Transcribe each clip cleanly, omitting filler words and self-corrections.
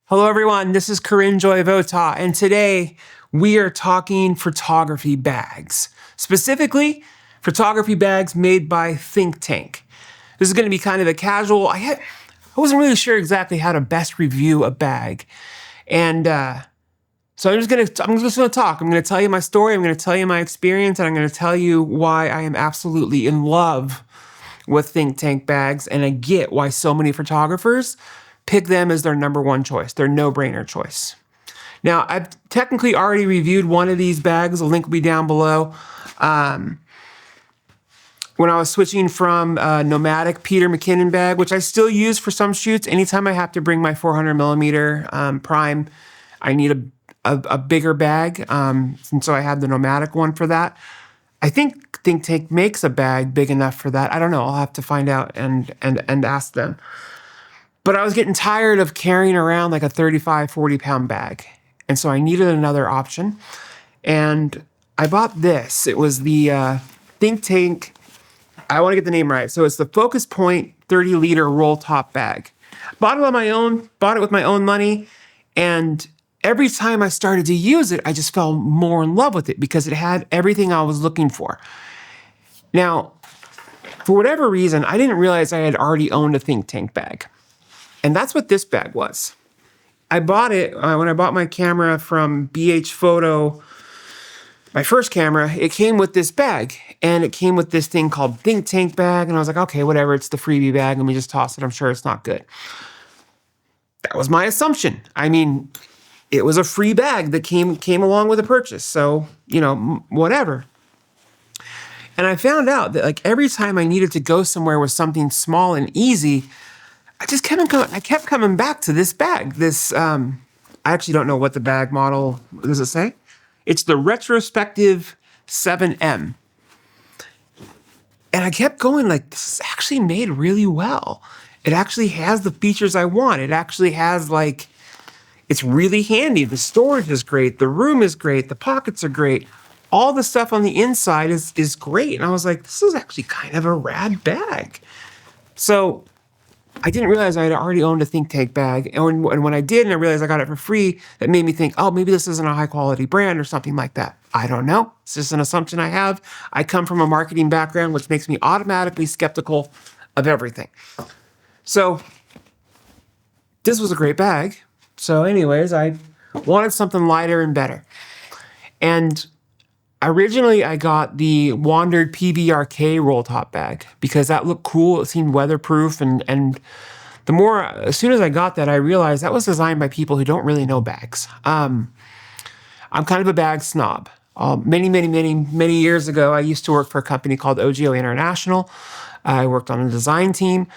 Hello everyone, this is Corinne Joye Votaw, and today we are talking photography bags. Specifically, photography bags made by Think Tank. This is going to be kind of a casual, I wasn't really sure exactly how to best review a bag. And so I'm just going to talk. I'm going to tell you my story, I'm going to tell you my experience, and I'm going to tell you why I am absolutely in love with Think Tank bags, and I get why so many photographers pick them as their number one choice, their no-brainer choice. Now, I've technically already reviewed one of these bags. The link will be down below. When I was switching from Nomatic Peter McKinnon bag, which I still use for some shoots, anytime I have to bring my 400 millimeter prime, I need a bigger bag. And so I had the Nomatic one for that. I think Think Tank makes a bag big enough for that. I don't know. I'll have to find out and ask them. But I was getting tired of carrying around like a 35, 40-pound bag. And so I needed another option. And I bought this. It was the Think Tank, I want to get the name right. So it's the Focus Point 30-liter roll top bag. Bought it with my own money. And every time I started to use it, I just fell more in love with it because it had everything I was looking for. Now, for whatever reason, I didn't realize I had already owned a Think Tank bag. And that's what this bag was. I bought it when I bought my camera from BH Photo, my first camera. It came with this bag, and it came with this thing called Think Tank bag. And I was like, okay, whatever, it's the freebie bag. Let me just toss it. I'm sure it's not good. That was my assumption. I mean, it was a free bag that came along with a purchase. So, whatever. And I found out that like every time I needed to go somewhere with something small and easy, I kept coming back to this bag. I actually don't know what the bag model, what does it say? It's the Retrospective 7M. And I kept going like, this is actually made really well. It actually has the features I want. It actually has it's really handy. The storage is great. The room is great. The pockets are great. All the stuff on the inside is great. And I was like, this is actually kind of a rad bag. So I didn't realize I had already owned a Think Tank bag. And when I did, and I realized I got it for free, that made me think, oh, maybe this isn't a high-quality brand or something like that. I don't know. It's just an assumption I have. I come from a marketing background, which makes me automatically skeptical of everything. So this was a great bag. So anyways, I wanted something lighter and better. And originally, I got the Wandered PBRK roll top bag because that looked cool. It seemed weatherproof, and as soon as I got that, I realized that was designed by people who don't really know bags. I'm kind of a bag snob. Many years ago, I used to work for a company called OGO International. I worked on a design team,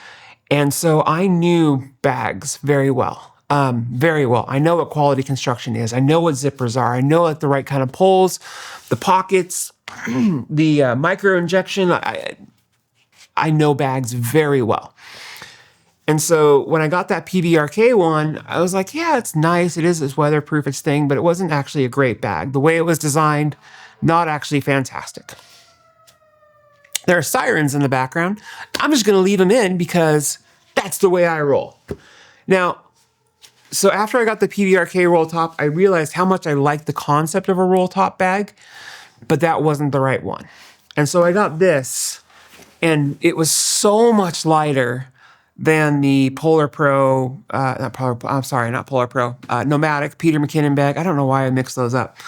and so I knew bags very well. Very well. I know what quality construction is. I know what zippers are. I know the right kind of pulls, the pockets, the micro injection. I know bags very well. And so when I got that PBRK one, I was like, yeah, it's nice. It's weatherproof, it's thing, but it wasn't actually a great bag. The way it was designed, not actually fantastic. There are sirens in the background. I'm just going to leave them in because that's the way I roll. Now, so after I got the PBRK roll top, I realized how much I liked the concept of a roll top bag, but that wasn't the right one. And so I got this, and it was so much lighter than the Nomatic Peter McKinnon bag. I don't know why I mixed those up.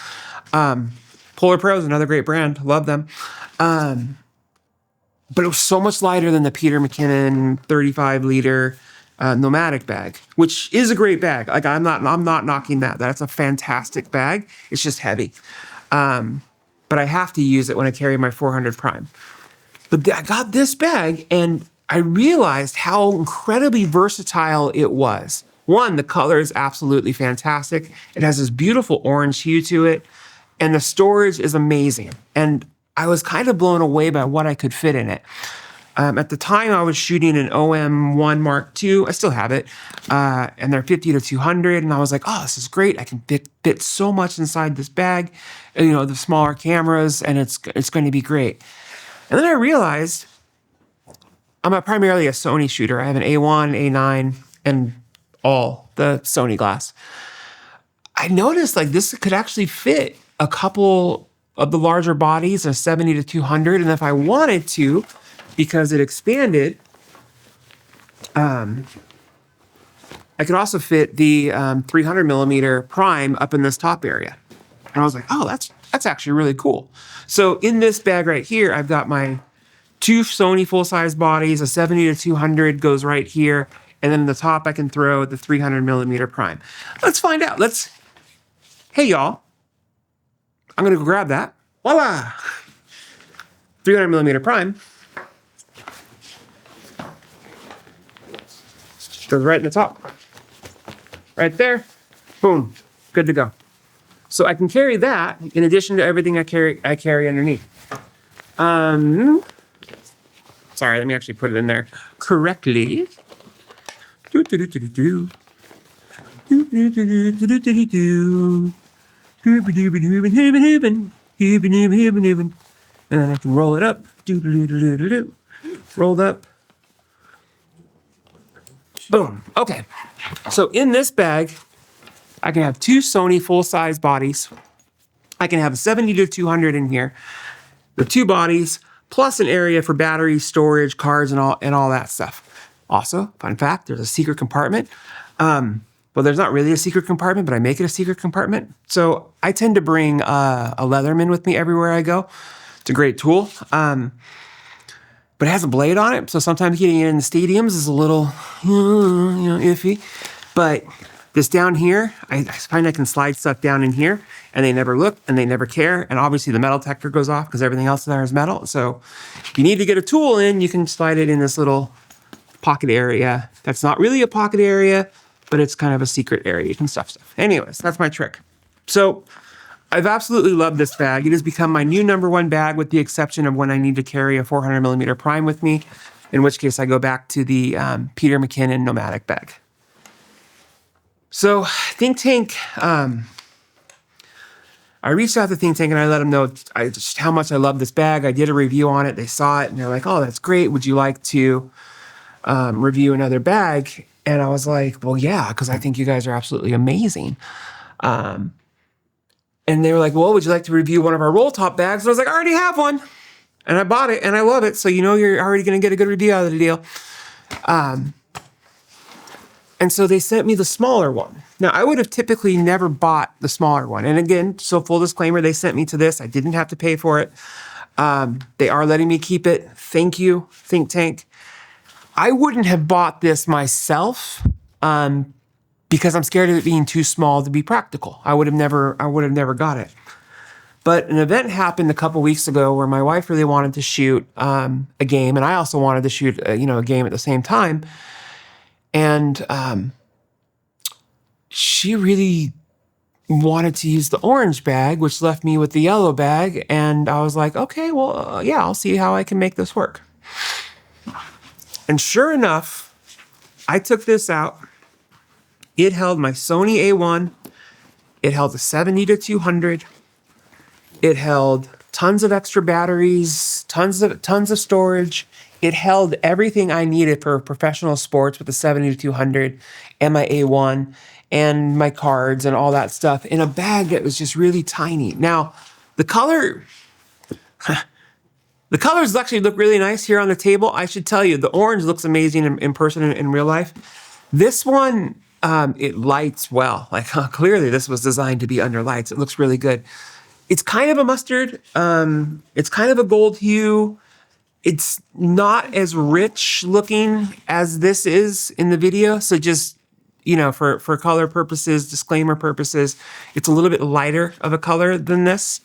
Polar Pro is another great brand. Love them. But it was so much lighter than the Peter McKinnon 35-liter Nomatic bag, which is a great bag. Like I'm not knocking that. That's a fantastic bag. It's just heavy. But I have to use it when I carry my 400 prime. But I got this bag and I realized how incredibly versatile it was. One, the color is absolutely fantastic. It has this beautiful orange hue to it, and the storage is amazing. And I was kind of blown away by what I could fit in it. At the time, I was shooting an OM1 Mark II. I still have it. And they're 50 to 200. And I was like, oh, this is great. I can fit so much inside this bag. And, the smaller cameras, and it's going to be great. And then I realized I'm primarily a Sony shooter. I have an A1, A9, and all the Sony glass. I noticed like this could actually fit a couple of the larger bodies, a 70 to 200. And if I wanted to, because it expanded, I could also fit the 300 millimeter prime up in this top area. And I was like, oh, that's actually really cool. So in this bag right here, I've got my 2 Sony full-size bodies, a 70 to 200 goes right here. And then in the top, I can throw the 300 millimeter prime. Let's find out. Hey, y'all. I'm going to go grab that. Voila! 300 millimeter prime. Goes right in the top. Right there. Boom. Good to go. So I can carry that in addition to everything I carry underneath. Sorry, let me actually put it in there correctly. And then I can roll it up. Rolled up. Boom. Okay. So in this bag, I can have 2 Sony full-size bodies. I can have a 70 to 200 in here. The 2 bodies, plus an area for batteries, storage, cards, and all that stuff. Also, fun fact, there's a secret compartment. Well, there's not really a secret compartment, but I make it a secret compartment. So I tend to bring a Leatherman with me everywhere I go. It's a great tool. But it has a blade on it, so sometimes getting it in the stadiums is a little, iffy. But this down here, I find I can slide stuff down in here, and they never look, and they never care. And obviously the metal detector goes off because everything else in there is metal. So if you need to get a tool in, you can slide it in this little pocket area. That's not really a pocket area, but it's kind of a secret area. You can stuff stuff. Anyways, that's my trick. So I've absolutely loved this bag. It has become my new #1 bag, with the exception of when I need to carry a 400 millimeter prime with me, in which case I go back to the Peter McKinnon Nomatic bag. So Think Tank, I reached out to Think Tank and I let them know just how much I love this bag. I did a review on it. They saw it and they're like, oh, that's great. Would you like to review another bag? And I was like, well, yeah, because I think you guys are absolutely amazing. And they were like, well, would you like to review one of our roll top bags? And I was like, I already have one. And I bought it and I love it. So you're already going to get a good review out of the deal. And so they sent me the smaller one. Now, I would have typically never bought the smaller one. And again, so full disclaimer, they sent me to this. I didn't have to pay for it. They are letting me keep it. Thank you, Think Tank. I wouldn't have bought this myself because I'm scared of it being too small to be practical. I would have never got it. But an event happened a couple weeks ago where my wife really wanted to shoot a game, and I also wanted to shoot a game at the same time. And she really wanted to use the orange bag, which left me with the yellow bag. And I was like, okay, well, yeah, I'll see how I can make this work. And sure enough, I took this out. It held my Sony A1. It held a 70 to 200. It held tons of extra batteries, tons of storage. It held everything I needed for professional sports with the 70 to 200 and my A1 and my cards and all that stuff in a bag that was just really tiny. Now, the colors actually look really nice here on the table. I should tell you, the orange looks amazing in person and in real life. This one, it lights well. Like clearly this was designed to be under lights. It looks really good. It's kind of a mustard. It's kind of a gold hue. It's not as rich looking as this is in the video. So just, for color purposes, disclaimer purposes, it's a little bit lighter of a color than this.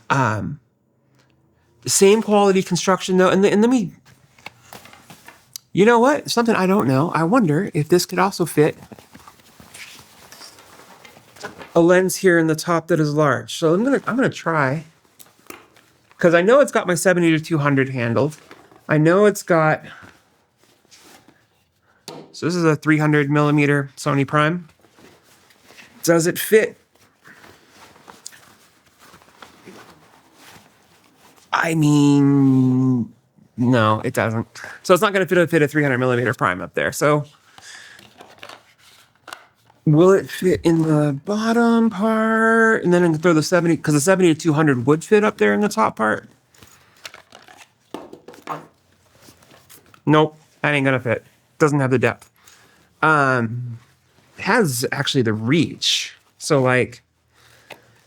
The same quality construction though. And let me, you know what? Something I don't know. I wonder if this could also fit a lens here in the top that is large. So I'm gonna try, because I know it's got my 70 to 200 handled. I know it's got, so this is a 300 millimeter Sony Prime. Does it fit? I mean, no, it doesn't. So it's not gonna fit a 300 millimeter Prime up there. So Will it fit in the bottom part? And then I can throw the 70, because the 70 to 200 would fit up there in the top part. Nope, that ain't gonna fit. Doesn't have the depth. It has actually the reach. So like,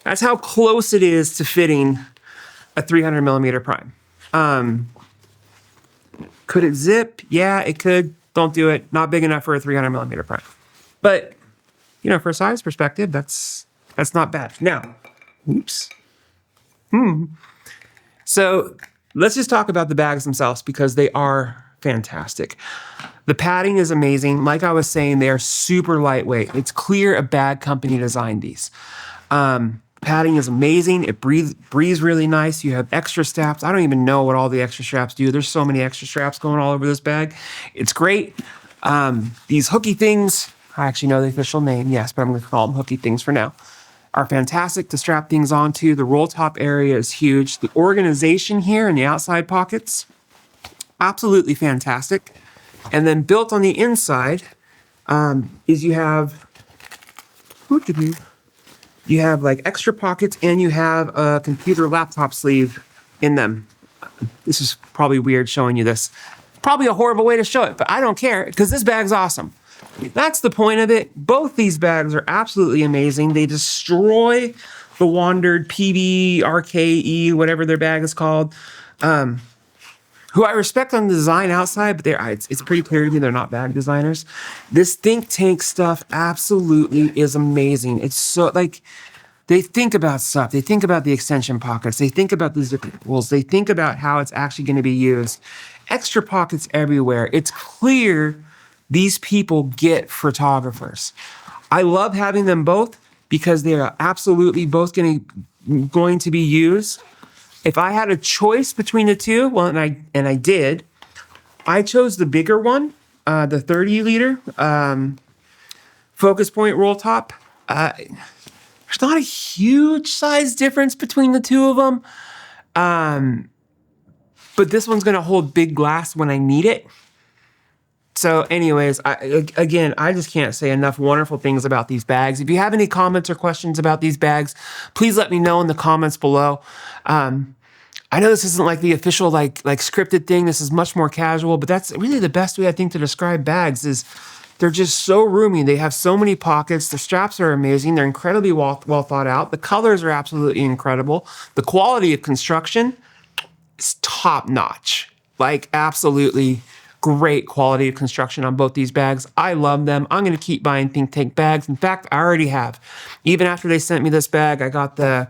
that's how close it is to fitting a 300 millimeter prime. Could it zip? Yeah, it could. Don't do it. Not big enough for a 300 millimeter prime. But, you know, for a size perspective, that's not bad. Now, oops. So let's just talk about the bags themselves because they are fantastic. The padding is amazing. Like I was saying, they are super lightweight. It's clear a bag company designed these. Padding is amazing. It breathes really nice. You have extra straps. I don't even know what all the extra straps do. There's so many extra straps going all over this bag. It's great. These hooky things, I actually know the official name, yes, but I'm going to call them hooky things for now, are fantastic to strap things onto. The roll top area is huge. The organization here in the outside pockets, absolutely fantastic. And then built on the inside is you have like extra pockets and you have a computer laptop sleeve in them. This is probably weird showing you this. Probably a horrible way to show it, but I don't care because this bag's awesome. That's the point of it. Both these bags are absolutely amazing. They destroy the Wandered PB, RKE, whatever their bag is called. Who I respect on the design outside, but it's pretty clear to me they're not bag designers. This Think Tank stuff absolutely is amazing. It's so, like, they think about stuff. They think about the extension pockets. They think about the zipper pulls. They think about how it's actually going to be used. Extra pockets everywhere. It's clear these people get photographers. I love having them both because they are absolutely both going to be used. If I had a choice between the two, well, and I did, I chose the bigger one, the 30 liter focus point roll top. There's not a huge size difference between the two of them, but this one's gonna hold big glass when I need it. So anyways, I just can't say enough wonderful things about these bags. If you have any comments or questions about these bags, please let me know in the comments below. I know this isn't like the official like scripted thing. This is much more casual, but that's really the best way I think to describe bags is they're just so roomy. They have so many pockets. The straps are amazing. They're incredibly well thought out. The colors are absolutely incredible. The quality of construction is top notch. Like absolutely great quality of construction on both these bags. I love them. I'm going to keep buying Think Tank bags. In fact, I already have. Even after they sent me this bag, I got the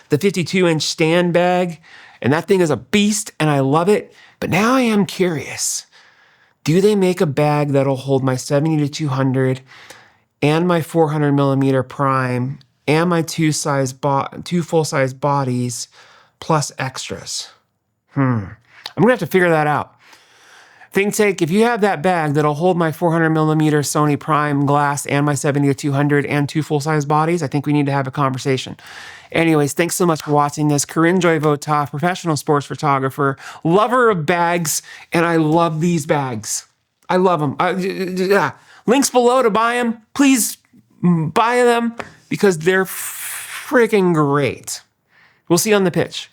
52-inch stand bag, and that thing is a beast, and I love it. But now I am curious. Do they make a bag that'll hold my 70 to 200 and my 400 millimeter prime and my two full-size bodies plus extras? I'm going to have to figure that out. Think Tank, if you have that bag that'll hold my 400 millimeter Sony Prime glass and my 70 to 200 and two full-size bodies, I think we need to have a conversation. Anyways, thanks so much for watching this. Corinne Joye Votaw, professional sports photographer, lover of bags, and I love these bags. I love them. Links below to buy them. Please buy them because they're freaking great. We'll see you on the pitch.